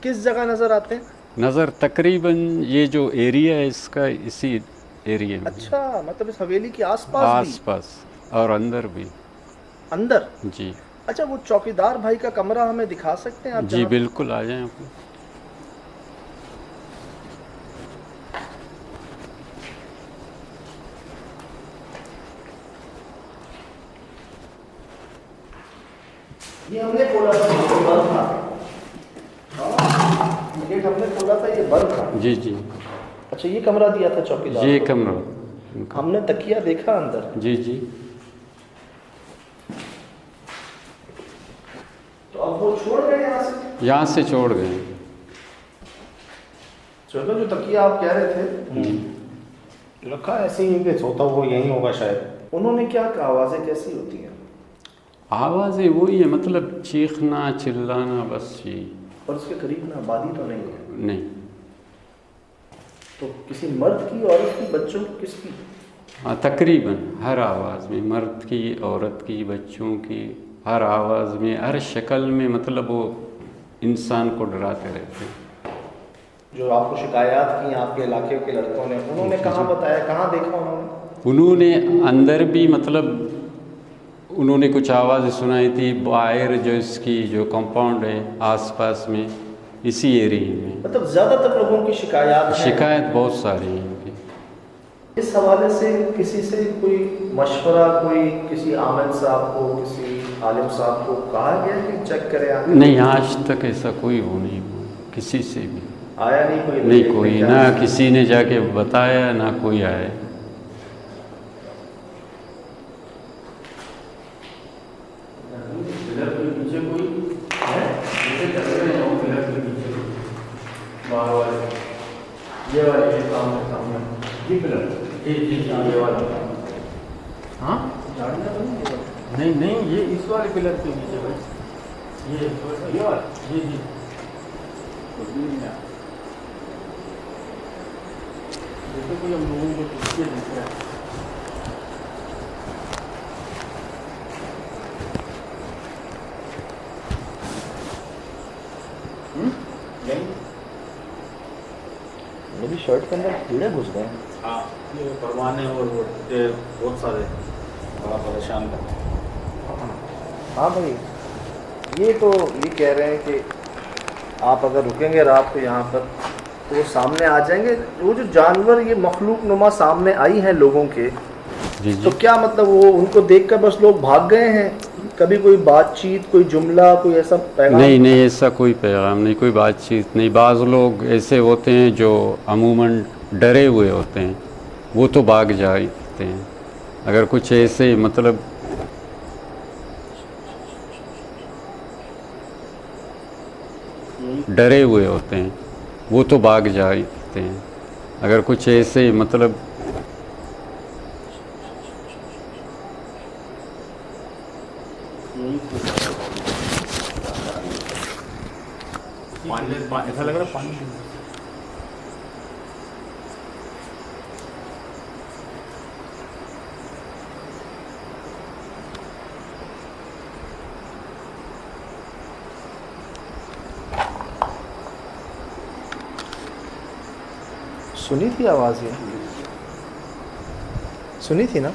किस जगह नज़र आते हैं? नज़र तकरीबन ये जो एरिया है इसका इसी एरिया में। अच्छा, मतलब इस हवेली के आसपास भी? आस पास और अंदर भी। अंदर? जी अच्छा, वो चौकीदार भाई का कमरा हमें दिखा सकते हैं आप जी जहाँ पे? बिल्कुल, आ जाएं आप। ये हमने खोला था, ये बंद था। हाँ, गेट हमने खोला था, ये बंद था। जी जी, अच्छा, ये कमरा दिया था चौकीदार ये को। कमरा उनका। हमने तकिया देखा अंदर। जी जी, तो अब वो छोड़ गए यहाँ से? यहाँ से छोड़ गए। चलो, जो तकिया आप कह रहे थे रखा ऐसे ही कि सोता वो यही होगा शायद। उन्होंने क्या कहा? आवाज़ें कैसी होती हैं? आवाज़ें वही है, मतलब चीखना चिल्लाना, बस यही। और उसके करीब में आबादी तो नहीं है? नहीं। तो किसी मर्द की, औरत की, बच्चों की, किसकी? हाँ, तकरीबन हर आवाज़ में, मर्द की, औरत की, बच्चों की, हर आवाज़ में, हर शक्ल में, मतलब वो इंसान को डराते रहते हैं। जो आपको शिकायत की आपके इलाके के लड़कों ने, उन्होंने कहाँ बताया, कहाँ देखा उन्होंने? उन्होंने अंदर भी, मतलब उन्होंने कुछ आवाज़ें सुनाई थी बाहर, जो इसकी जो कंपाउंड है आसपास में, इसी एरिया में। मतलब ज़्यादातर लोगों की शिकायत है। शिकायत बहुत सारी हैं इनकी। इस हवाले से किसी से कोई मशवरा, कोई किसी आमिर साहब को, किसी आलिम साहब को कहा गया कि चेक करें आके? नहीं, आज तक ऐसा कोई वो नहीं हुआ किसी से भी। आया नहीं कोई? नहीं कोई, ना किसी ने जाके बताया, ना कोई आया। ये वाले ये सामने जी पिलर, ये वाला। हाँ नहीं नहीं, ये इस वाले पिलर के नीचे भाई, ये वाला। जी जी, जैसे कोई हम लोगों को पीछे दिख रहा है। मेरी शर्ट के अंदर कीड़े घुस गए हैं। हाँ, ये परवाने और वो बहुत सारे, बड़ा परेशान करते हैं। हाँ भाई, ये तो ये कह रहे हैं कि आप अगर रुकेंगे रात को यहाँ पर तो वो सामने आ जाएंगे। वो जो जानवर, ये मखलूक नुमा सामने आई हैं लोगों के, जी जी। तो क्या मतलब वो उनको देखकर बस लोग भाग गए हैं? कभी कोई बातचीत, कोई जुमला, कोई ऐसा पैगाम? नहीं नहीं, ऐसा कोई पैगाम नहीं, कोई बातचीत नहीं। बाज़ लोग ऐसे होते हैं जो अमूमन डरे हुए होते हैं, वो तो भाग जाते हैं। अगर कुछ ऐसे मतलब डरे हुए होते हैं, वो तो भाग जाते हैं। अगर कुछ ऐसे मतलब ऐसा लग रहा है पानी। सुनी थी आवाज़? ये सुनी थी ना?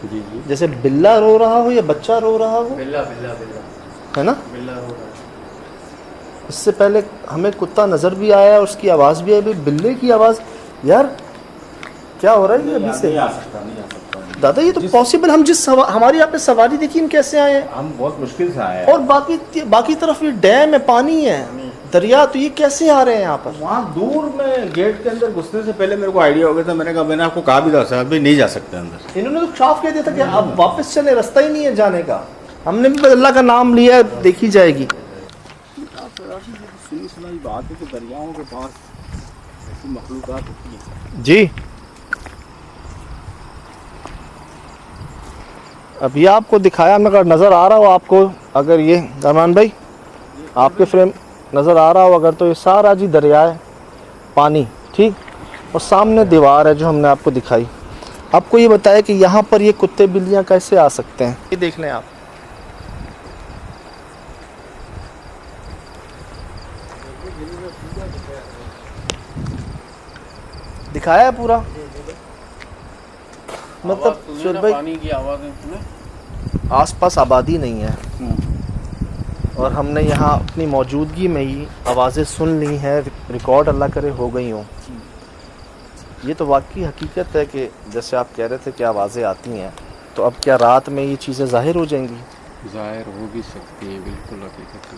जी जी, जैसे बिल्ला रो रहा हो या बच्चा रो रहा हो, बिल्ला बिल्ला बिल्ला है ना? बिल्ला हो रहा है। इससे पहले हमें कुत्ता नज़र भी आया, उसकी आवाज़ भी आई। अभी बिल्ले की आवाज़, यार क्या हो रहा है ये अभी से? नहीं आ सकता, नहीं आ सकता दादा, ये तो पॉसिबल, हम जिस हमारी यहाँ पे सवारी देखी, हम कैसे आए हैं? हम बहुत मुश्किल से आए हैं। और बाकी तरफ ये डैम है, पानी है, दरिया, तो ये कैसे आ रहे हैं यहाँ पर? वहाँ दूर में गेट के अंदर घुसने से पहले मेरे को आइडिया हो गया था। मैंने आपको कहा भी था सर, अभी नहीं जा सकते अंदर। इन्होंने तो साफ कह दिया था कि अब वापस चले, रास्ता ही नहीं है जाने का। हमने भी अल्लाह का नाम लिया, देखी जाएगी। सुनी सुनाई बात है कि दरियाओं के पास ऐसी मखलूक़ात होती है। जी, अभी आपको दिखाया, मगर नज़र आ रहा हो आपको, अगर ये रहमान भाई आपके फ्रेम नज़र आ रहा हो अगर, तो ये सारा जी दरिया है, पानी, ठीक, और सामने दीवार है जो हमने आपको दिखाई। आपको ये बताया कि यहाँ पर ये कुत्ते बिल्लियाँ कैसे आ सकते हैं? ये देख लें आप, दिखाया है पूरा, मतलब सुर भाई पानी की आवाज़ें सुने। आसपास आबादी नहीं है और हमने यहाँ अपनी मौजूदगी में ही आवाज़ें सुन ली हैं, रिकॉर्ड अल्लाह करे हो गई हों। ये तो वाकई हकीकत है कि जैसे आप कह रहे थे कि आवाज़ें आती हैं, तो अब क्या रात में ये चीज़ें ज़ाहिर हो जाएंगी? ज़ाहिर हो भी सकती है, बिल्कुल हकीकत है।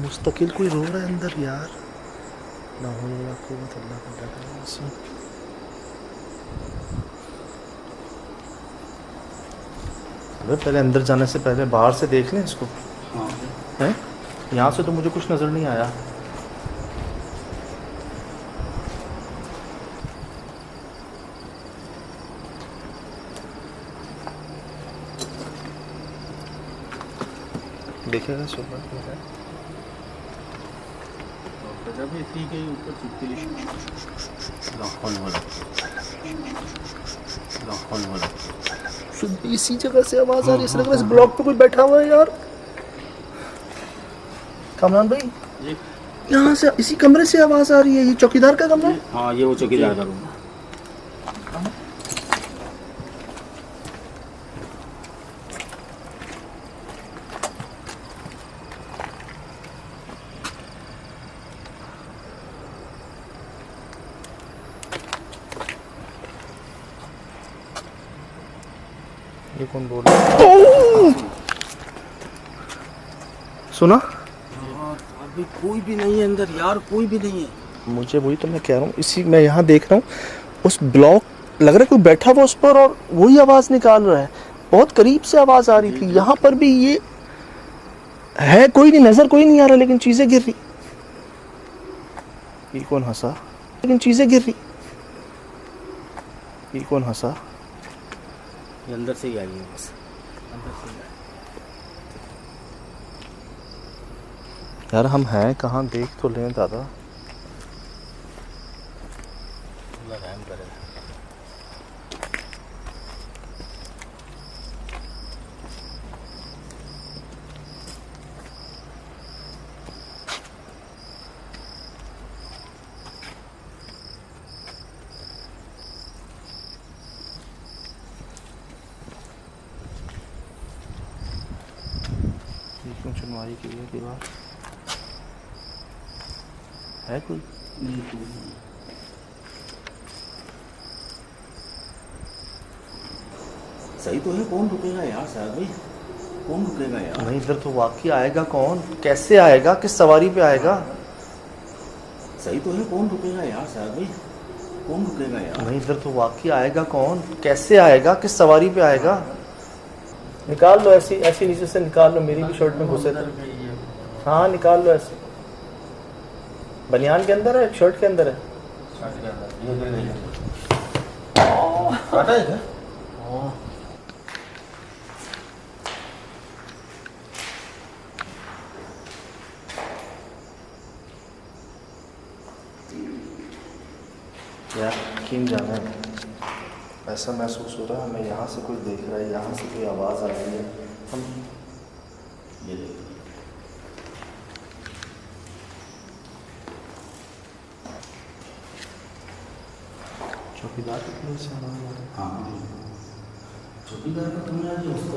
मुस्तकिल कोई रो रहा है अंदर यार। ना हो ना कुव्वत अल्लाह बिल्लाह से। अबे पहले अंदर जाने से पहले बाहर से देख लें इसको। हाँ, हैं? यहाँ से तो मुझे कुछ नज़र नहीं आया। देखेगा सुबह जब इसी के ऊपर चिपकली इसी जगह से आवाज आ रही है, इस लग रहा है इस ब्लॉक पे कोई बैठा हुआ है यार। कामरान भाई जी। यहाँ से इसी कमरे से आवाज आ रही है। ये चौकीदार का कमरा है? हाँ, ये वो चौकीदार का रूम है। ये कौन बोल रहा है? सुना? अभी कोई भी नहीं है अंदर यार, कोई भी नहीं है। मुझे वही तो मैं कह रहा हूँ, इसी मैं यहाँ देख रहा हूँ उस ब्लॉक लग रहा है कोई बैठा हुआ उस पर और वही आवाज़ निकाल रहा है। बहुत करीब से आवाज़ आ रही थी। यहाँ पर भी ये है, कोई नहीं, नज़र कोई नहीं आ रहा, लेकिन चीज़ें गिर रही। ये कौन हंसा? लेकिन चीज़ें गिर रही। ये कौन हंसा? ये अंदर से ही आई है बस, अंदर से ही आई। यार हम हैं कहाँ, देख तो लें दादा। अल्लाह रहम करे। ये क्यों चुनवाई की है दीवार? है कोई? सही तो है, कौन रुकेगा यार साहब भाई, कौन रुकेगा यार? नहीं, इधर तो वाकई आएगा कौन? कैसे आएगा? किस सवारी पे आएगा? सही तो है, कौन रुकेगा यार साहब भाई, कौन रुकेगा यार? नहीं, इधर तो वाकई आएगा कौन? कैसे आएगा? किस सवारी पे आएगा? निकाल लो, ऐसी ऐसी नीचे से निकाल लो। मेरी भी शर्ट में घुसे थे। हाँ निकाल लो ऐसे। बनियान के अंदर है, शर्ट के अंदर है। काटा है क्या? यार यकीन जाना है, ऐसा महसूस हो रहा है हमें यहाँ से कोई देख रहा है, यहाँ से कोई आवाज़ आ रही है। हम ये देखो, चौकीदार कितने से आवाज़ आ रही है? हाँ चौकीदार का तुमने आज उसको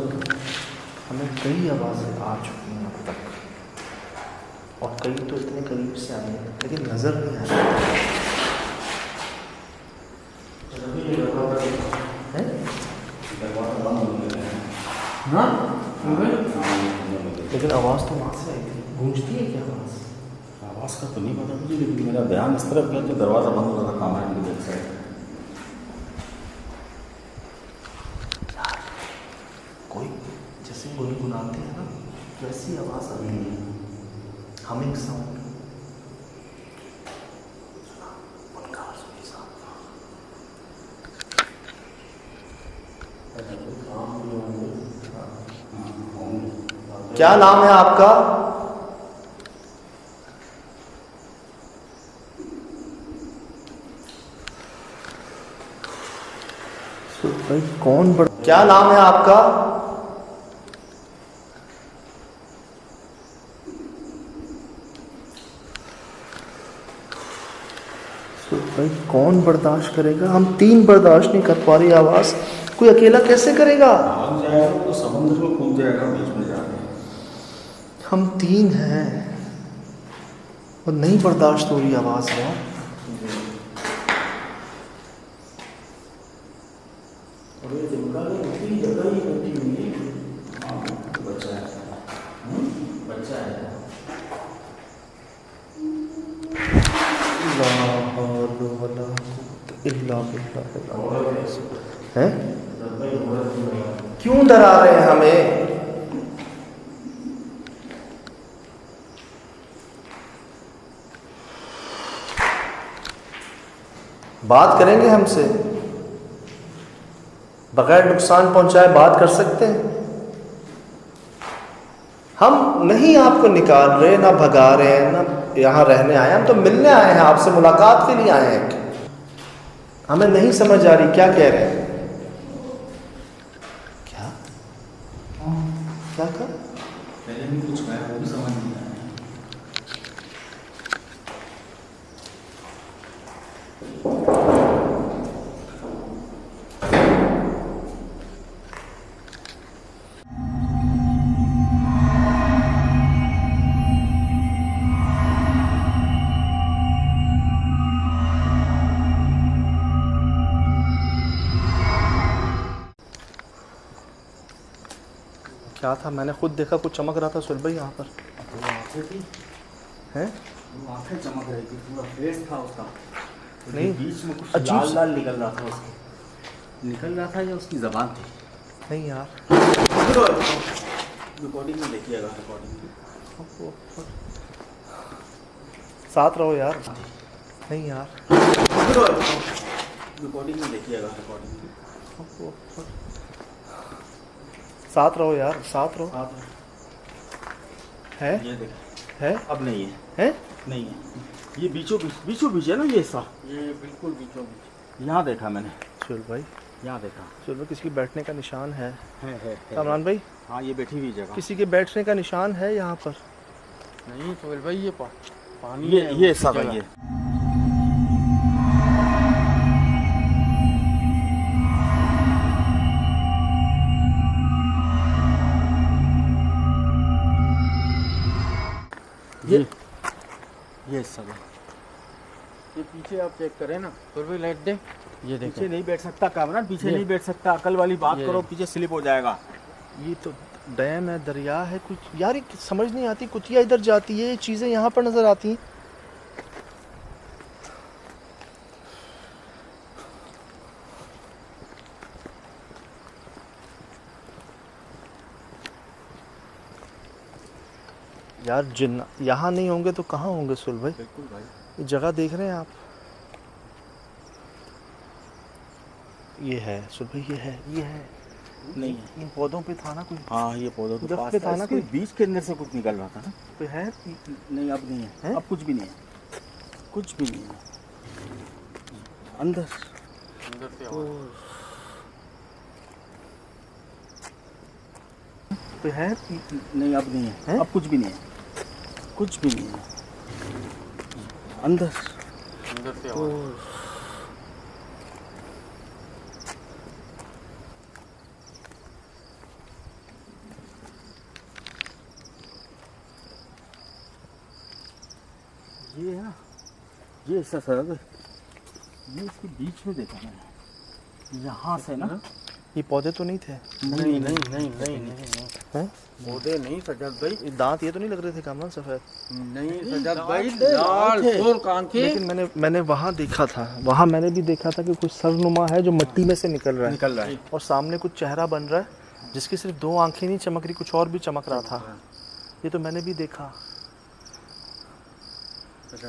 हमें कई आवाज़ें आ चुकी हैं अब तक, और कई तो इतने करीब से आई हैं लेकिन नज़र नहीं आ रही है। हाँ लेकिन आवाज़ तो वहाँ से आई थी। गूंजती है क्या आवाज़? आवाज़ का तो नहीं पता मुझे, लेकिन मेरा ध्यान इस तरफ गया तो दरवाज़ा बंद हो रहा था कमरे की बैक साइड। कोई जैसे गुनगुनाते हैं ना, वैसी आवाज़ आ रही है, हमिंग साउंड। क्या नाम है आपका? भाई कौन बड़ा, क्या नाम है आपका? भाई कौन बर्दाश्त करेगा? हम 3 बर्दाश्त नहीं कर पा रही आवाज, कोई अकेला कैसे करेगा? भाग जाएगा तो समुद्र में कूद जाएगा बीच में जाके। हम 3 हैं और नहीं बर्दाश्त हो रही आवाज यार। हैं? क्यों डरा रहे हैं हमें? बात करेंगे हमसे, बगैर नुकसान पहुंचाए बात कर सकते हैं। हम नहीं आपको निकाल रहे, ना भगा रहे हैं, ना यहाँ रहने आए, हम तो मिलने आए हैं, आपसे मुलाकात के लिए आए हैं। हमें नहीं समझ आ रही क्या कह रहे हैं। क्या क्या कहा? पहले भी कुछ कहा, वो भी समझ नहीं आया। क्या था? मैंने खुद देखा कुछ चमक रहा था सुल भाई यहाँ पर। वो आंखें थी, हैं? वो आंखें चमक रही थी, पूरा फेस था उसका। नहीं, बीच में कुछ अजीब लाल लाल निकल रहा था उसके, निकल रहा था या उसकी जबान थी। नहीं यार, रिकॉर्डिंग में देखिएगा, रिकॉर्डिंग में। साथ रहो यार। नहीं यार, रिकॉर्डिंग में देखिएगा, रिकॉर्डिंग में। साथ रहो यार, साथ रहो। आप है ये देखिए, है अब नहीं है, है? नहीं है। ये बीचों बीच है ना, ये हिस्सा, ये बिल्कुल बीचों बीच। यहाँ देखा मैंने, चल भाई, यहाँ देखा। चल भाई, किसी के बैठने का निशान है? है। कामरान भाई, हाँ, ये बैठी हुई जगह। किसी के बैठने का निशान है यहाँ पर? नहीं सोहेल भाई, ये पानी ये है, ये हिस्सा उसी था, जगह। ये हिस्सा था। ये पीछे आप चेक करें ना, सोहेल भाई लाइट दे। ये पीछे देखें, नहीं बैठ सकता कामरान, पीछे ये- नहीं बैठ सकता। अकल वाली बात ये- करो, पीछे स्लिप हो जाएगा। ये तो डैम है, दरिया है कुछ यार, ये समझ नहीं आती। कुतिया इधर जाती है, ये चीज़ें यहाँ पर नज़र आती हैं। यार जिन्ना यहाँ नहीं होंगे तो कहाँ होंगे सुल भाई? बिल्कुल भाई। ये जगह देख रहे हैं आप? ये है सुल भाई, ये है नहीं है। इन पौधों पे था ना कोई? हाँ, ये पौधों के दरख्त पास पे था था ना इसके कोई? बीच के अंदर से कुछ निकल रहा था ना। कोई है? नहीं, अब नहीं है, हैं? अब कुछ भी नहीं है, कुछ भी नहीं है अंदर। अंदर से आवाज। कोई है? नहीं, अब नहीं है, हैं? अब कुछ भी नहीं है, कुछ भी नहीं है अंदर। अंदर से आवाज। ये है ना, ये हिस्सा सर, ये इसके बीच में देखा मैंने, यहाँ से ना। ये पौधे तो नहीं थे? नहीं नहीं नहीं नहीं नहीं हैं? पौधे नहीं सजद भाई, ये दांत ये तो नहीं लग रहे थे कामरान सफेद? नहीं सजद भाई, थे, लाल थे। सुर्ख आंखें। लेकिन मैंने वहाँ देखा था, वहाँ मैंने भी देखा था कि कुछ सरनुमा है जो मिट्टी में से निकल रहा है, निकल रहा है। और सामने कुछ चेहरा बन रहा है जिसकी सिर्फ 2 आंखें नहीं चमक रही, कुछ और भी चमक रहा था। ये तो मैंने भी देखा।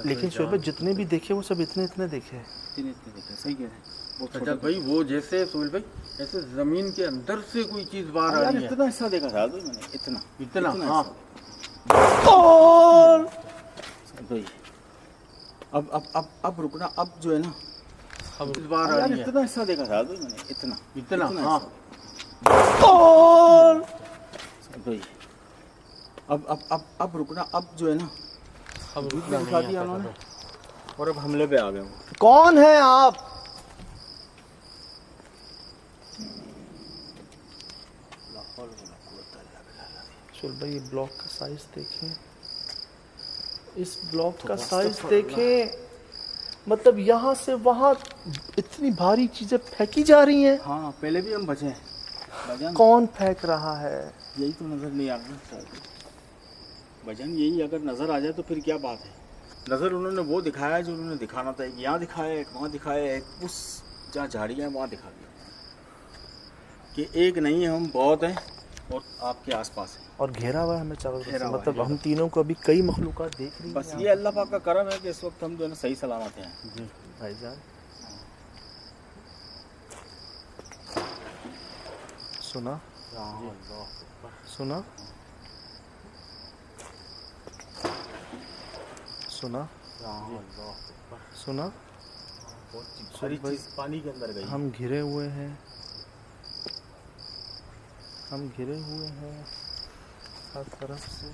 लेकिन शोएब भाई, जितने भी देखे वो सब इतने इतने देखे। इतने देखा, सही कह रहे हैं। वो छोटे- सजद भाई, वो जैसे सोहेल भाई, ऐसे जमीन के अंदर से कोई चीज बाहर आ यार, रही है। इतना हिस्सा देखा था मैंने, इतना इतना, हिस्सा। हाँ। और भाई, अब रुकना, अब जो है ना, इस बार आ यार रही है इतना हिस्सा देखा था भाई मैंने, इतना इतना इतना हाँ और भाई। अब रुकना, अब जो है ना अब बीच रुकना में दिखा नहीं दिया आता उन्होंने था। और अब हमले पे आ गए वो। कौन है आप? चल भाई ये ब्लॉक का साइज देखें, इस ब्लॉक का साइज देखें, मतलब यहाँ से वहाँ इतनी भारी चीजें फेंकी जा रही हैं। हाँ पहले भी हम बचे हैं भजन, कौन फेंक रहा है? यही तो नजर नहीं आ रहा शायद भजन। यही अगर नजर आ जाए तो फिर क्या बात है। नजर उन्होंने वो दिखाया जो उन्होंने दिखाना था, एक यहाँ दिखाया, एक वहाँ दिखाया, एक उस जहाँ झाड़ियाँ वहाँ दिखा दिया कि एक नहीं है, हम बहुत हैं और आपके आसपास हैं। और घेरा हुआ है हमें चारों तरफ घेरा से, हुआ है, मतलब घेरा हम तीनों को अभी कई मखलूकात देख रही बस हैं। ये अल्लाह पाक का करम है कि इस वक्त हम जो है ना सही सलामत हैं। जी भाईजान सुना सुना सुना सुना, सारी चीज पानी के अंदर गई। हम घिरे हुए हैं, हम घिरे हुए हैं हर तरफ से।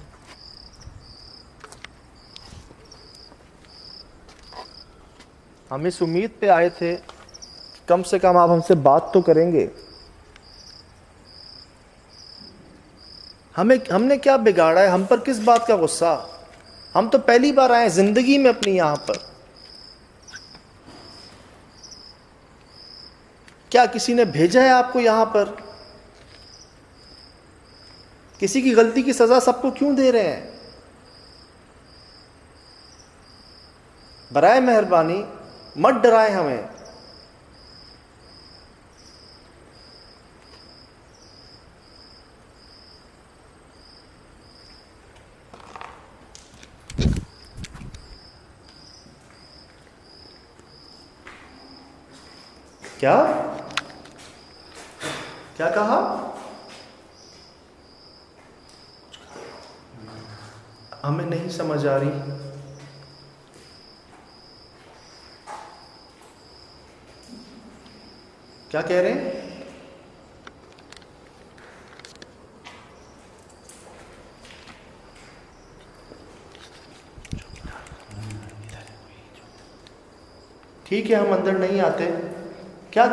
हम इस उम्मीद पे आए थे कि कम से कम आप हमसे बात तो करेंगे। हमने क्या बिगाड़ा है? हम पर किस बात का गुस्सा? हम तो पहली बार आए जिंदगी में अपनी यहां पर। क्या किसी ने भेजा है आपको यहां पर? किसी की गलती की सजा सबको क्यों दे रहे हैं? बराए मेहरबानी मत डराएं हमें। क्या क्या कहा? हमें नहीं समझ आ रही। क्या कह रहे हैं? ठीक है हम अंदर नहीं आते। क्या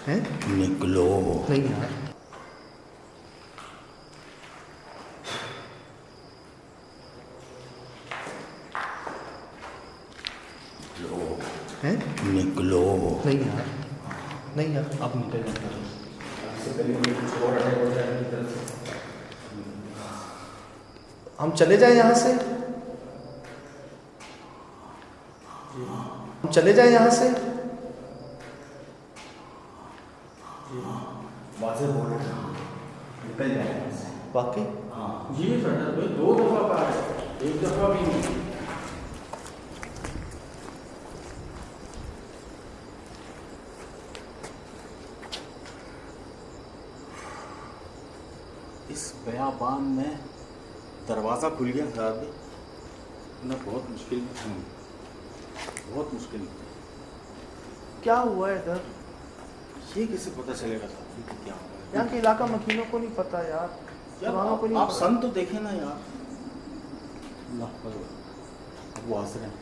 हैं? निकलो। नहीं यार, हैं? निकलो। नहीं यार, नहीं यार, अब निकल जाता है। हम चले जाएं यहाँ से? हम चले जाएं यहाँ से? वाज़ेह बोल रहे हैं, निकल जाए। वाकई जी सर भाई 2 दफा कहा है, 1 दफा भी नहीं। इस बयाबान में दरवाज़ा खुल गया साहब, मैं बहुत मुश्किल में हूँ, बहुत मुश्किल में। क्या हुआ है इधर? ये कैसे पता चलेगा साहब कि क्या हुआ है? यहाँ के इलाका मकीनों को नहीं पता यार, यार पुरानों को नहीं आप पता। सन तो देखें ना यार। अल्लाह पर अब वो आसरे हैं।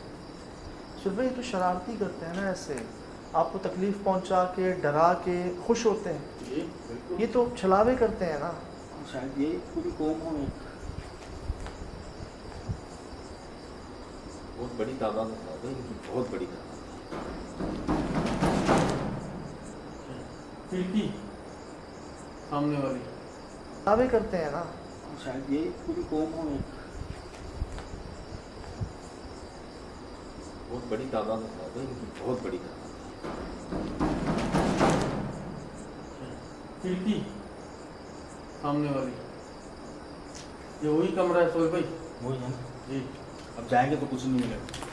सुबह ये तो शरारती करते हैं ना ऐसे, आपको तकलीफ पहुंचा के डरा के खुश होते हैं। ये बिल्कुल ये तो छलावे करते हैं ना। शायद ये पूरी कौम हो, एक बहुत बड़ी तादाद है इनकी, बहुत बड़ी तादाद। खिड़की सामने वाली छलावे करते हैं ना। शायद ये पूरी कौम हो, एक बहुत बड़ी तादाद है इनकी, बहुत बड़ी तादाद। खिड़की सामने वाली, ये वही कमरा है सोए भाई? वही है ना। जी अब जाएंगे तो कुछ नहीं मिलेगा।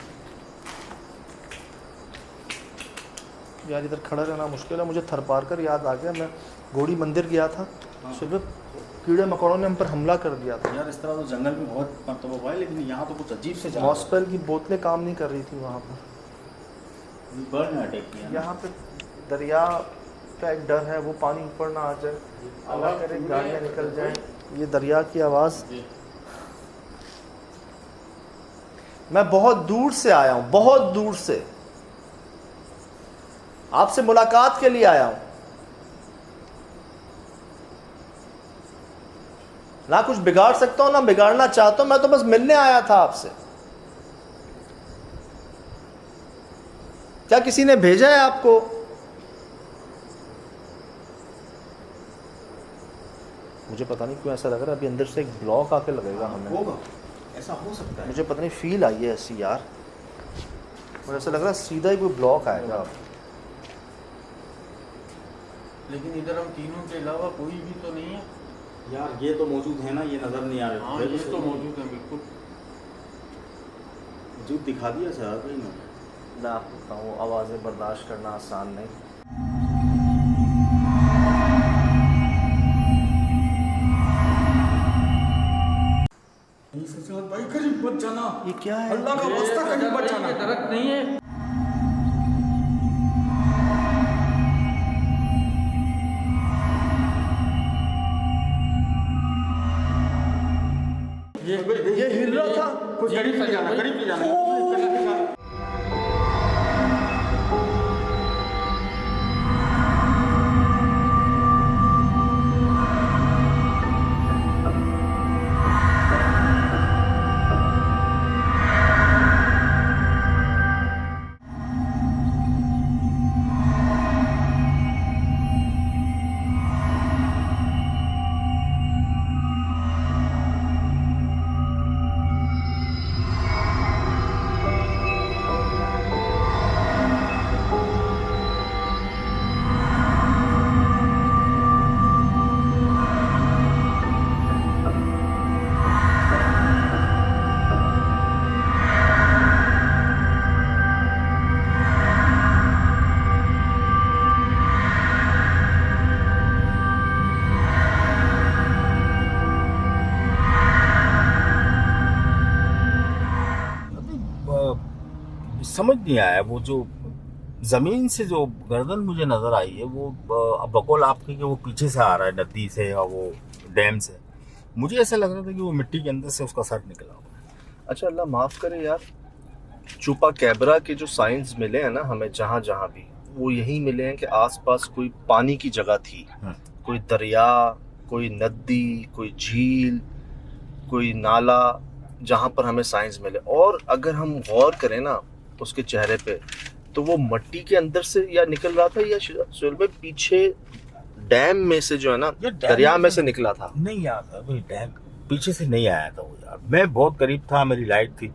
यार इधर खड़ा रहना मुश्किल है। मुझे थरपारकर याद आ गया, मैं गौड़ी मंदिर गया था, सुबह कीड़े मकोड़ों ने हम पर हमला कर दिया था। यार इस तरह तो जंगल में बहुत मतलब हुआ है, लेकिन यहाँ तो कुछ अजीब से जा मॉस्पेल की बोतलें काम नहीं कर रही थी वहाँ पर। बर्ड ने अटैक किया। यहाँ पे दरिया का एक डर है, वो पानी ऊपर ना आ जाए, अल्लाह करे गाड़ियाँ निकल जाएं। ये दरिया की आवाज़। मैं बहुत दूर से आया हूँ, बहुत दूर से आपसे मुलाकात के लिए आया हूँ। ना कुछ बिगाड़ सकता हूँ ना बिगाड़ना चाहता हूँ, मैं तो बस मिलने आया था आपसे। क्या किसी ने भेजा है आपको? मुझे पता नहीं क्यों ऐसा लग रहा है अभी अंदर से एक ब्लॉक आके लगेगा हमें। होगा, ऐसा हो सकता है। मुझे पता नहीं फील आई है ऐसी यार, मुझे ऐसा लग रहा है सीधा ही कोई ब्लॉक आएगा अब। लेकिन इधर हम तीनों के अलावा कोई भी तो नहीं है यार ये तो मौजूद है ना, ये नजर नहीं आ रहे। हाँ ये तो मौजूद है बिल्कुल। वजूद दिखा दिया सर भाई ने। मैं आपको बताऊँ, आवाज़ें बर्दाश्त करना आसान नहीं। भाई करीब मत जाना, ये क्या है? अल्लाह का वास्ता करीब मत जाना। ये दरख्त नहीं है। ये हिल रहा था। कुछ करीब नहीं जाना, करीब नहीं जाना। समझ नहीं आया, वो जो जमीन से जो गर्दन मुझे नजर आई है वो बकौल आपके कि वो पीछे से आ रहा है, नदी से और वो डैम से। मुझे ऐसा लग रहा था कि वो मिट्टी के अंदर से उसका सर निकला हुआ है। अच्छा अल्लाह माफ़ करे यार, चुपा कैबरा के जो साइंस मिले हैं ना हमें जहाँ जहाँ भी, वो यही मिले हैं कि आसपास कोई पानी की जगह थी, कोई दरिया, कोई नदी, कोई झील, कोई नाला, जहाँ पर हमें साइंस मिले। और अगर हम गौर करें ना उसके चेहरे पे, तो वो मट्टी के अंदर से या निकल रहा था या सुहेल भाई पीछे डैम में से जो है ना, दरिया में से निकला था। नहीं यार भाई, डैम पीछे से नहीं आया था वो यार। मैं बहुत करीब था, मेरी लाइट थी,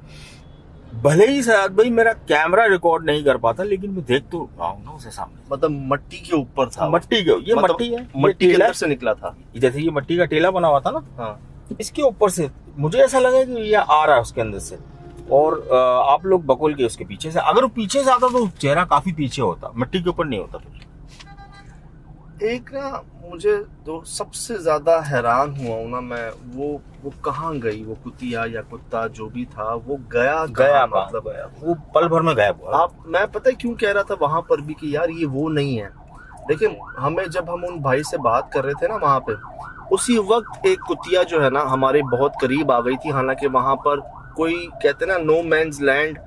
भले ही शायद भाई मेरा कैमरा रिकॉर्ड नहीं कर पाता, लेकिन मैं देख तो रहा हूँ ना उसे सामने। मतलब मट्टी के ऊपर था, मट्टी के, ये मतलब मट्टी है, मट्टी के अंदर से निकला था। जैसे ये मट्टी का टेला बना हुआ था ना, हाँ, इसके ऊपर से मुझे ऐसा लगा कि ये आ रहा है उसके अंदर से। और आप लोग बकौल के उसके पीछे से, अगर वो पीछे से आता तो चेहरा काफी पीछे होता, मट्टी के ऊपर नहीं होता। फिर एक ना मुझे तो सबसे ज्यादा हैरान हुआ हूँ ना मैं, वो कहाँ गई वो कुतिया या कुत्ता जो भी था, वो गया मतलब गया वो पल भर में गायब हुआ। आप, मैं पता है क्यों कह रहा था वहां पर भी कि यार ये वो नहीं है, लेकिन हमें जब हम उन भाई से बात कर रहे थे ना वहां पे, उसी वक्त एक कुतिया जो है ना हमारे बहुत करीब आ गई थी। हालांकि वहां पर कोई कहते ना नो मैन्स लैंड,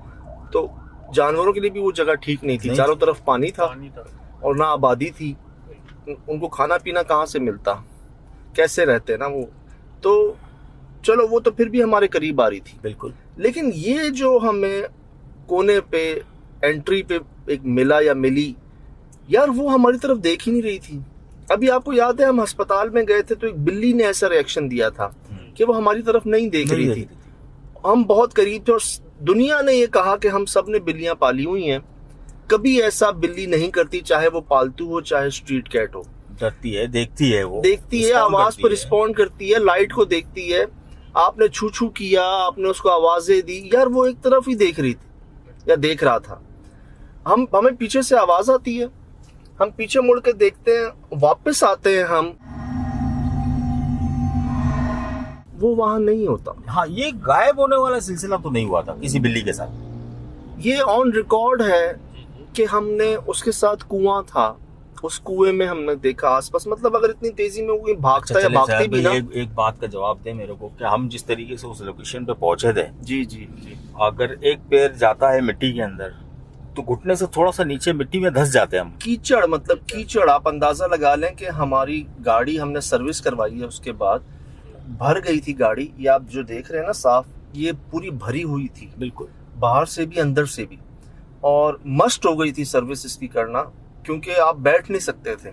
तो जानवरों के लिए भी वो जगह ठीक नहीं थी। चारों तरफ पानी था और ना आबादी थी, उनको खाना पीना कहाँ से मिलता, कैसे रहते ना वो। तो चलो वो तो फिर भी हमारे करीब आ रही थी बिल्कुल, लेकिन ये जो हमें कोने पे एंट्री पे एक मिला या मिली यार, वो हमारी तरफ देख ही नहीं रही थी। अभी आपको याद है हम अस्पताल में गए थे तो एक बिल्ली ने ऐसा रिएक्शन दिया था कि वो हमारी तरफ नहीं देख रही थी। हम बहुत करीब थे और दुनिया ने ये कहा कि हम सब ने बिल्लियां पाली हुई हैं, कभी ऐसा बिल्ली नहीं करती, चाहे वो पालतू हो चाहे स्ट्रीट कैट हो। डरती है, देखती है, वो देखती है, आवाज पर रिस्पॉन्ड करती है, लाइट को देखती है। आपने छू छू किया, आपने उसको आवाजें दी, यार वो एक तरफ ही देख रही थी या देख रहा था। हमें पीछे से आवाज आती है, हम पीछे मुड़ के देखते हैं, वापस आते हैं हम, वो वहां नहीं होता। हाँ, ये गायब होने वाला सिलसिला तो नहीं हुआ था किसी बिल्ली के साथ। ये ऑन रिकॉर्ड है कि हमने उसके साथ कुआं था, उस कुएं में हमने देखा आसपास, मतलब अगर इतनी तेजी में कोई भागता या भागती भी ना। एक बात का जवाब दे मेरे को कि हम जिस तरीके से उस लोकेशन पे पहुंचे थे, जी जी जी, अगर एक पैर जाता है मिट्टी के अंदर तो घुटने से थोड़ा सा नीचे मिट्टी में धंस जाते हैं हम। कीचड़, मतलब कीचड़, आप अंदाजा लगा लें कि हमारी गाड़ी हमने सर्विस करवाई है, उसके बाद भर गई थी गाड़ी। ये आप जो देख रहे हैं ना साफ, ये पूरी भरी हुई थी, बिल्कुल, बाहर से भी अंदर से भी, और मस्ट हो गई थी सर्विस इसकी करना, क्योंकि आप बैठ नहीं सकते थे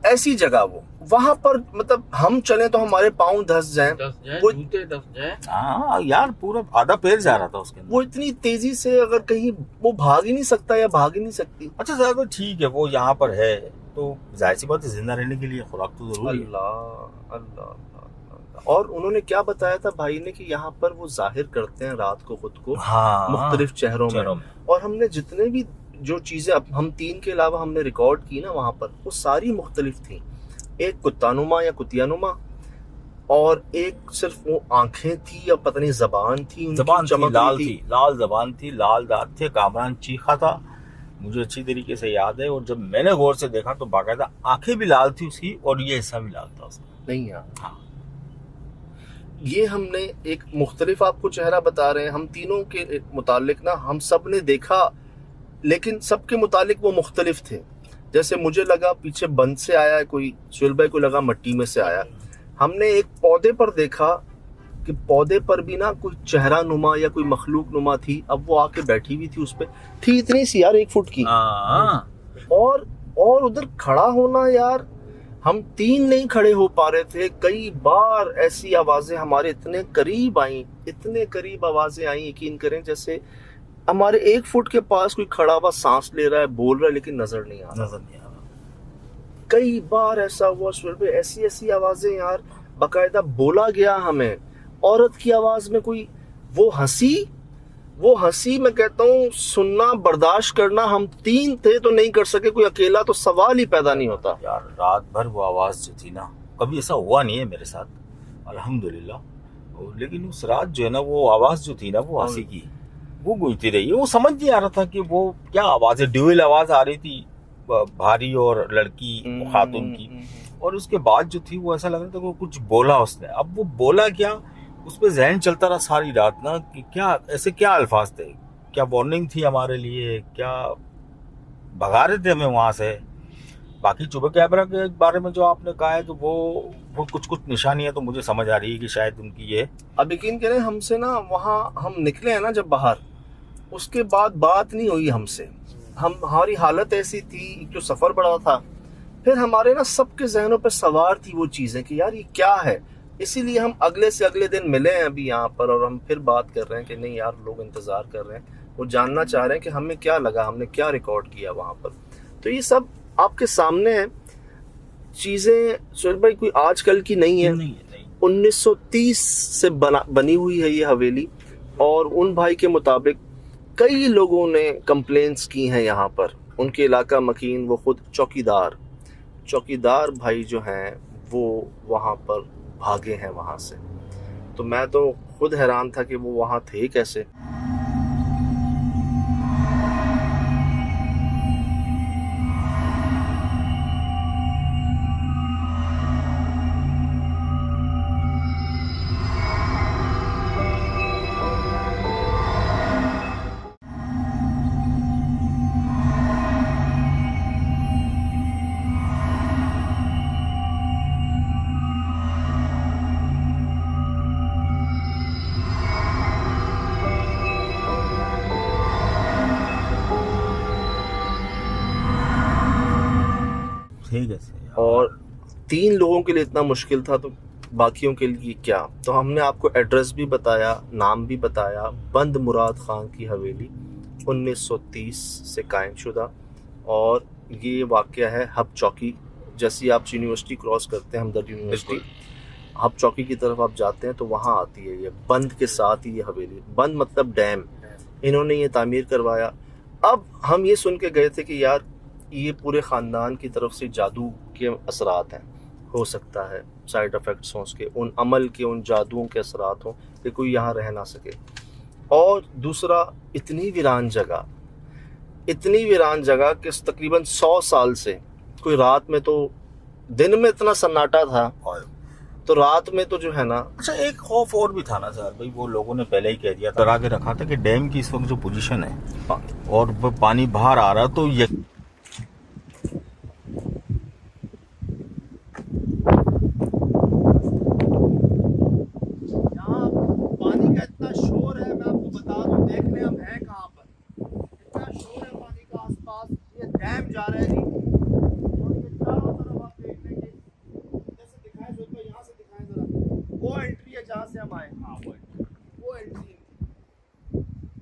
ऐसी जगह वो। वहां पर मतलब हम चले तो हमारे पाँव धंस जाएं, वो जूते दस जाए। हाँ यार, पूरा आधा पैर जा रहा था उसके अंदर। वो इतनी तेजी से अगर कहीं वो भाग ही नहीं सकता या भाग ही नहीं सकती। अच्छा ज्यादा ठीक है, वो यहाँ पर है तो जाहिर सी बात है, जिंदा रहने के लिए खुराक तो जरूरी है। अल्लाह अल्लाह अल्लाह। और उन्होंने क्या बताया था भाई ने कि यहाँ पर वो जाहिर करते हैं रात को खुद को हाँ, मुख्तलिफ चेहरों में। और हमने जितने भी जो चीजें हम तीन के अलावा हमने रिकॉर्ड की ना वहां पर, वो सारी मुख्तलिफ थी। एक कुत्तानुमा या कुतियानुमा, और एक सिर्फ वो आंखें थी या पता नहीं जबान थी, जबान चमक लाल थी, लाल जबान थी, लाल दांत थे, कामरान चीखा था, मुझे अच्छी तरीके से याद है। और जब मैंने गौर से देखा तो बाकायदा आंखें भी लाल थी उसकी, और ये हिस्सा भी लाल था उसका। नहीं यार, हाँ। ये हमने एक मुख्तलिफ आपको चेहरा बता रहे हैं, हम तीनों के मुतालिक ना, हम सब ने देखा, लेकिन सबके मुतालिक वो मुख्तलिफ थे। जैसे मुझे लगा पीछे बंद से आया है कोई, सुहेल भाई को लगा मट्टी में से आया। हमने एक पौधे पर देखा कि पौधे पर भी ना कोई चेहरा नुमा या कोई मखलूक नुमा थी, अब वो आके बैठी हुई थी उस पे, थी इतनी सी यार, 1 फुट की। और उधर खड़ा होना यार, हम तीन नहीं खड़े हो पा रहे थे। कई बार ऐसी आवाजें हमारे इतने करीब आई, इतने करीब आवाजें आई, यकीन करें जैसे हमारे 1 फुट के पास कोई खड़ा हुआ सांस ले रहा है, बोल रहा है, लेकिन नजर नहीं आ रहा। कई बार ऐसा हुआ सुहेल भाई, ऐसी ऐसी आवाजें यार, बाकायदा बोला गया हमें औरत की आवाज में कोई वो हंसी मैं कहता हूँ सुनना बर्दाश्त करना हम तीन थे तो नहीं कर सके, कोई अकेला तो सवाल ही पैदा नहीं होता यार। रात भर वो आवाज जो थी ना, कभी ऐसा हुआ नहीं है मेरे साथ अल्हम्दुलिल्लाह, लेकिन उस रात जो है ना, वो आवाज जो थी ना, वो हंसी की, वो गूंजती रही। वो समझ नहीं आ रहा था कि वो क्या आवाज है। ड्यूअल आवाज आ रही थी, भारी और लड़की खातून की, और उसके बाद जो थी वो ऐसा लग रहा था कि वो कुछ बोला उसने। अब वो बोला क्या, उस पर जहन चलता रहा सारी रात ना कि क्या ऐसे क्या अल्फाज थे, क्या वार्निंग थी हमारे लिए, क्या भगा रहे थे हमें वहां से। बाकी चुबे कैमरा के बारे में जो आपने कहा है, तो वो कुछ निशानियां तो मुझे समझ आ रही है कि शायद उनकी ये। अब यकीन करें हमसे ना, वहाँ हम निकले हैं ना जब बाहर, उसके बाद बात नहीं हुई हमसे। हमारी हालत ऐसी थी, जो सफर बड़ा था, फिर हमारे ना सबके जहनों पे सवार थी वो चीजें कि यार ये क्या है। इसीलिए हम अगले से अगले दिन मिले हैं अभी यहाँ पर, और हम फिर बात कर रहे हैं कि नहीं यार, लोग इंतजार कर रहे हैं, वो जानना चाह रहे हैं कि हमें क्या लगा, हमने क्या रिकॉर्ड किया वहाँ पर। तो ये सब आपके सामने है चीजें सुहेल भाई, कोई आजकल की नहीं है, 1930 से बनी हुई है ये हवेली। और उन भाई के मुताबिक कई लोगों ने कंप्लेंट्स की हैं यहाँ पर, उनके इलाका मकीन, वो खुद चौकीदार भाई जो हैं वो वहाँ पर भागे हैं वहाँ से। तो मैं तो खुद हैरान था कि वो वहाँ थे कैसे। ठीक है। और 3 लोगों के लिए इतना मुश्किल था, तो बाकियों के लिए क्या। तो हमने आपको एड्रेस भी बताया, नाम भी बताया, बंद मुराद खान की हवेली, 1930 से कायम शुदा। और ये वाक़या है हब चौकी, जैसे आप यूनिवर्सिटी क्रॉस करते हैं, हमदर्द यूनिवर्सिटी, हब चौकी की तरफ आप जाते हैं तो वहाँ आती है ये बंद के साथ ही ये हवेली। बंद मतलब डैम, इन्होंने ये तामीर करवाया। अब हम ये सुन के गए थे कि यार ये पूरे ख़ानदान की तरफ से जादू के असरात हैं, हो सकता है साइड इफ़ेक्ट्स हों उसके, उन अमल के, उन जादुओं के असरात हों कि कोई यहाँ रह ना सके। और दूसरा, इतनी वीरान जगह कि तकरीबन 100 साल से कोई रात में, तो दिन में इतना सन्नाटा था तो रात में तो जो है ना। अच्छा, एक खौफ और भी था ना सर भाई, वो लोगों ने पहले ही कह दिया था, डरा के रखा था कि डैम की इस वक्त जो पोजीशन है और वो पानी बाहर आ रहा, तो ये पानी का इतना शोर है, मैं आपको बता दूं, देख लें हम हैं कहाँ पर, इतना शोर है पानी का आसपास, ये डैम जा रहा है और ये चारों तरफ आप देख लेंगे, जैसे दिखाएं जो तो यहाँ से दिखाएं जरा, वो एंट्री है जहाँ से हम आए, हाँ वो एंट्री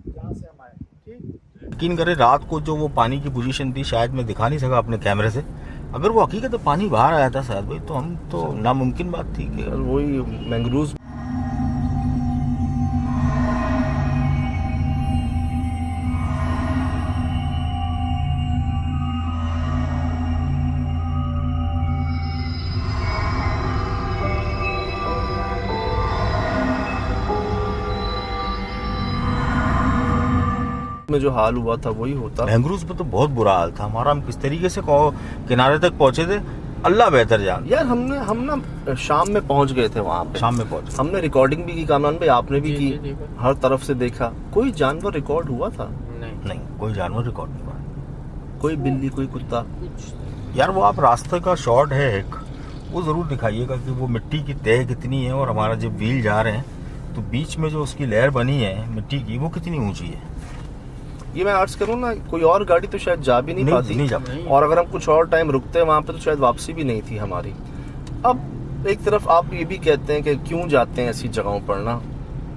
जहाँ से हम आए, ठीक। यकीन करें रात को जो वो पानी की पोजीशन थी, शायद मैं दिखा नहीं सका अपने कैमरे से, अगर वो हकीकत में पानी बाहर आया था सर भाई, तो हम तो नामुमकिन बात थी कि वही मैंग्रोव। में जो हाल हुआ था वही होता। मैंग्रोव पे तो बहुत बुरा हाल था हमारा, हम किस तरीके से किनारे तक पहुंचे थे, अल्लाह बेहतर जान। यार हम ना शाम में पहुंच गए थे वहाँ पे, शाम में पहुंचे, हमने रिकॉर्डिंग भी की, कामरान भाई आपने भी की, हर तरफ से देखा, कोई जानवर रिकॉर्ड हुआ था? नहीं कोई जानवर रिकॉर्ड नहीं हुआ, कोई बिल्ली, कोई कुत्ता। यार वो आप रास्ते का शॉट है एक, वो जरूर दिखाइएगा कि वो मिट्टी की तह कितनी है, और हमारा जब व्हील जा रहे हैं तो बीच में जो उसकी लेयर बनी है मिट्टी की, वो कितनी ऊंची है। ये मैं अर्ज करूँ ना, कोई और गाड़ी तो शायद जा भी नहीं पाती, नहीं जा। और अगर हम कुछ और टाइम रुकते हैं वहाँ पे तो शायद वापसी भी नहीं थी हमारी। अब एक तरफ आप ये भी कहते हैं कि क्यों जाते हैं ऐसी जगहों पर ना,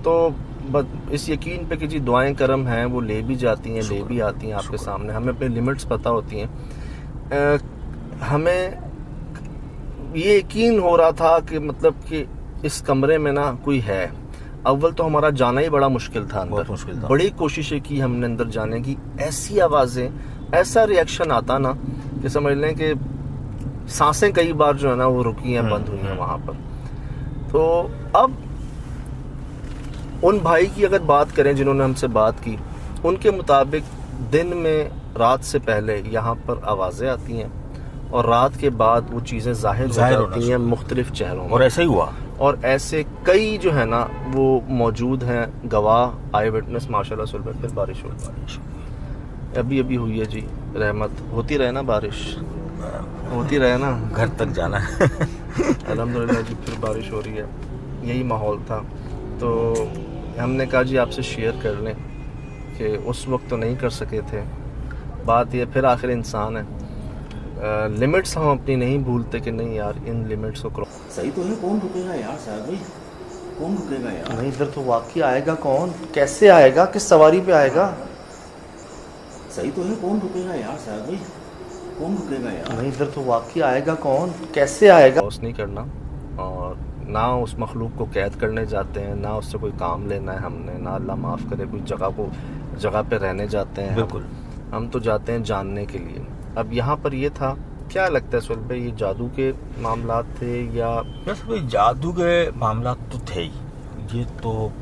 तो बस इस यकीन पे कि जी दुआएं करम हैं, वो ले भी जाती हैं, ले भी आती हैं आपके सामने, हमें अपने लिमिट्स पता होती हैं। हमें ये यकीन हो रहा था कि मतलब कि इस कमरे में ना कोई है। अव्वल तो हमारा जाना ही बड़ा मुश्किल था अंदर, बहुत मुश्किल था। बड़ी कोशिशें की हमने अंदर जाने की, ऐसी आवाज़ें, ऐसा रिएक्शन आता ना कि समझ लें कि सांसें कई बार जो है ना वो रुकी हैं, बंद हुई हैं वहाँ पर। तो अब उन भाई की अगर बात करें जिन्होंने हमसे बात की, उनके मुताबिक दिन में रात से पहले यहाँ पर आवाज़ें आती हैं और रात के बाद वो चीज़ें ज़ाहिर हो जाती हैं मुख्तलिफ चेहरों में, और ऐसा ही हुआ। और ऐसे कई जो है ना वो मौजूद हैं गवाह, आई विटनेस। माशाल्लाह सुबह फिर बारिश अभी हुई है जी, रहमत होती रहे ना, बारिश होती रहे ना, घर तक जाना है। अल्हम्दुलिल्लाह जी, फिर बारिश हो रही है, यही माहौल था। तो हमने कहा जी आपसे शेयर कर लें कि उस वक्त तो नहीं कर सके थे, बात ये फिर आखिर इंसान है, लिमिट्स हम अपनी नहीं भूलते कि नहीं यार इन लिमिट्स को क्रॉस। सही तो है, कौन रुकेगा यार साहब भाई, कौन रुकेगा यार। नहीं इधर तो वाकई आएगा कौन, कैसे आएगा, किस सवारी पे आएगा। सही तो है, कौन रुकेगा यार साहब भाई, कौन रुकेगा यार। नहीं इधर तो वाकई आएगा कौन, कैसे आएगा। क्रॉस नहीं करना, और ना उस मखलूक को कैद करने जाते हैं, ना उससे कोई काम लेना है हमने, ना अल्लाह माफ़ करे कोई जगह पे रहने जाते हैं। बिल्कुल, हम तो जाते हैं जानने के लिए। अब यहाँ पर ये था, क्या लगता है सुहेल भाई, ये जादू के मामलात थे या? बस भाई जादू के मामला तो थे ही, ये तो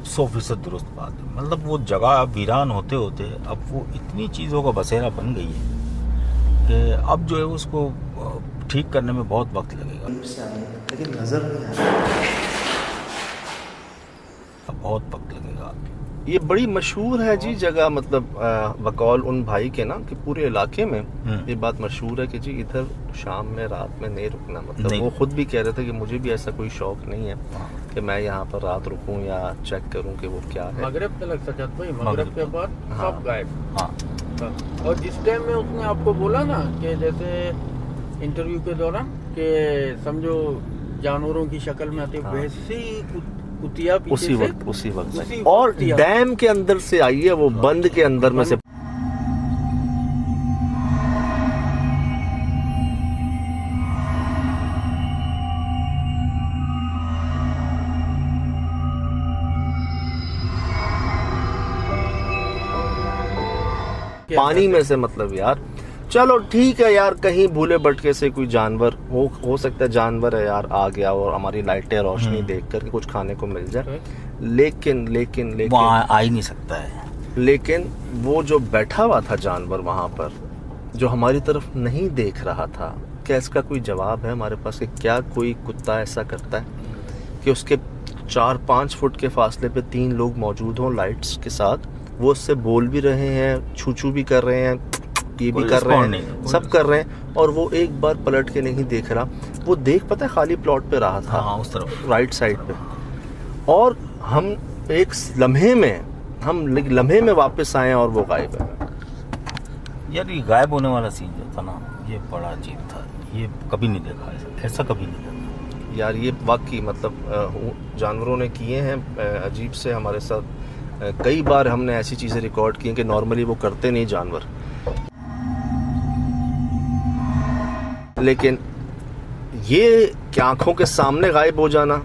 100% दुरुस्त बात है। मतलब वो जगह वीरान होते होते अब वो इतनी चीज़ों का बसेरा बन गई है कि अब जो है उसको ठीक करने में बहुत वक्त लगेगा, लेकिन नजर नहीं आ रहा, अब बहुत वक्त लगेगा। ये बड़ी मशहूर है जी जगह, मतलब वकौल उन भाई के ना कि पूरे इलाके में ये बात मशहूर है कि जी इधर शाम में रात में नहीं रुकना। मतलब नहीं। वो खुद भी कह रहे थे कि मुझे भी ऐसा कोई शौक नहीं है कि मैं यहाँ पर रात रुकूं या चेक करूं कि वो क्या है। मगरिब तक सजाद भाई, मगरिब के बाद हाँ। सब गायब। हाँ, और जिस टाइम में उसने आपको बोला ना कि जैसे इंटरव्यू के दौरान कि समझो जानवरों की शक्ल में आते, हाँ। वैसे ही कुतिया पीछे उसी से वक्त और डैम के अंदर से आई है, वो बंद के अंदर में से। पानी में से, मतलब यार चलो ठीक है यार, कहीं भूले भटके से कोई जानवर हो सकता है, जानवर है यार, आ गया और हमारी लाइटें रोशनी देख कर के कुछ खाने को मिल जाए। लेकिन लेकिन वो लेकिन आ ही नहीं सकता है। लेकिन वो जो बैठा हुआ था जानवर वहां पर, जो हमारी तरफ नहीं देख रहा था, क्या इसका कोई जवाब है हमारे पास कि क्या कोई कुत्ता ऐसा करता है कि उसके 4-5 फुट के फासले पे 3 लोग मौजूद हों लाइट्स के साथ, वो उससे बोल भी रहे हैं, छू भी कर रहे हैं, ये भी कर रहे हैं, सब कर रहे हैं, और वो एक बार पलट के नहीं देख रहा। वो देख पता है खाली प्लॉट पे रहा था, हाँ, उस तरफ राइट साइड पे, और हम एक लम्हे में वापस आए और वो गायब है। यार ये गायब होने वाला सीन जो था ना, ये बड़ा अजीब था। ये कभी नहीं देखा ऐसा कभी नहीं देखा यार ये वाकई मतलब जानवरों ने किए हैं अजीब से हमारे साथ। कई बार हमने ऐसी चीज़ें रिकॉर्ड की हैं कि नॉर्मली वो करते नहीं जानवर। लेकिन ये कि आंखों के सामने गायब हो जाना,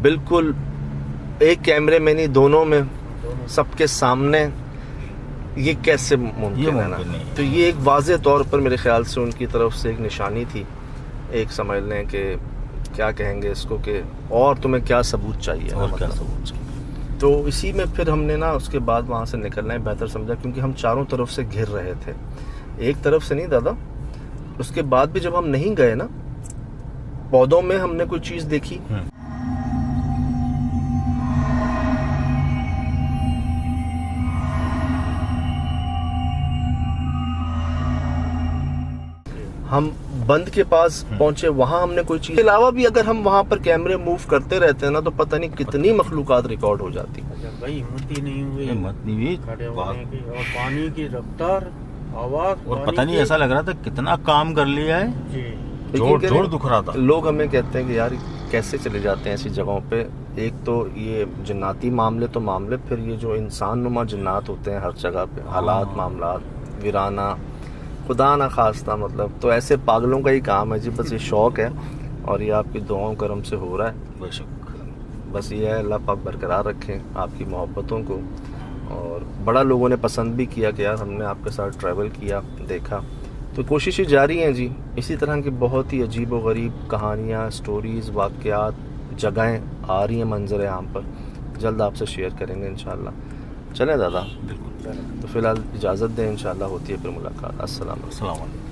बिल्कुल एक कैमरे में नहीं, दोनों में, सबके सामने, ये कैसे मुमकिन है ना। नहीं। तो ये एक वाज़े तौर पर मेरे ख्याल से उनकी तरफ से एक निशानी थी, एक समझ लें कि क्या कहेंगे इसको, कि और तुम्हें क्या सबूत चाहिए, और क्या सबूत चाहिए। तो इसी में फिर हमने ना उसके बाद वहाँ से निकलना ही बेहतर समझा, क्योंकि हम चारों तरफ से घिर रहे थे, एक तरफ से नहीं दादा। उसके बाद भी जब हम नहीं गए ना, पौधों में हमने कोई चीज़ देखी, हम बंद के पास पहुंचे, वहां हमने कोई चीज, अलावा भी अगर हम वहां पर कैमरे मूव करते रहते हैं ना, तो पता नहीं कितनी मखलूकात रिकॉर्ड हो जाती। भाई हिम्मत ही नहीं हुई हिम्मत नहीं हुई। खड़े होने की, और पानी की रफ्तार, आवाज, और पता नहीं ऐसा लग रहा था कितना काम कर लिया है, जी जोर दुख रहा था। लोग हमें कहते हैं कि यार कैसे चले जाते हैं ऐसी जगहों पे। एक तो ये जन्नाती मामले तो मामले, फिर ये जो इंसान नुमा जन्नात होते हैं हर जगह पे, हालात मामलात वीराना, खुदा ना खास्ता, मतलब तो ऐसे पागलों का ही काम है जी। बस ये शौक़ है और ये आपकी दुआओं करम से हो रहा है। बेशक बस ये है, अल्लाह पाक बरकरार रखें आपकी मोहब्बतों को। और बड़ा लोगों ने पसंद भी किया कि यार हमने आपके साथ ट्रैवल किया, देखा। तो कोशिशें जारी हैं जी। इसी तरह की बहुत ही अजीब व गरीब कहानियाँ, स्टोरीज़, वाक़यात, जगहें आ रही हैं मंजर आम पर, जल्द आपसे शेयर करेंगे इंशाल्लाह। चलें दादा, बिल्कुल। तो फ़िलहाल इजाज़त दें, इंशाल्लाह होती है फिर मुलाकात। अस्सलाम वालेकुम। अस्सलाम वालेकुम।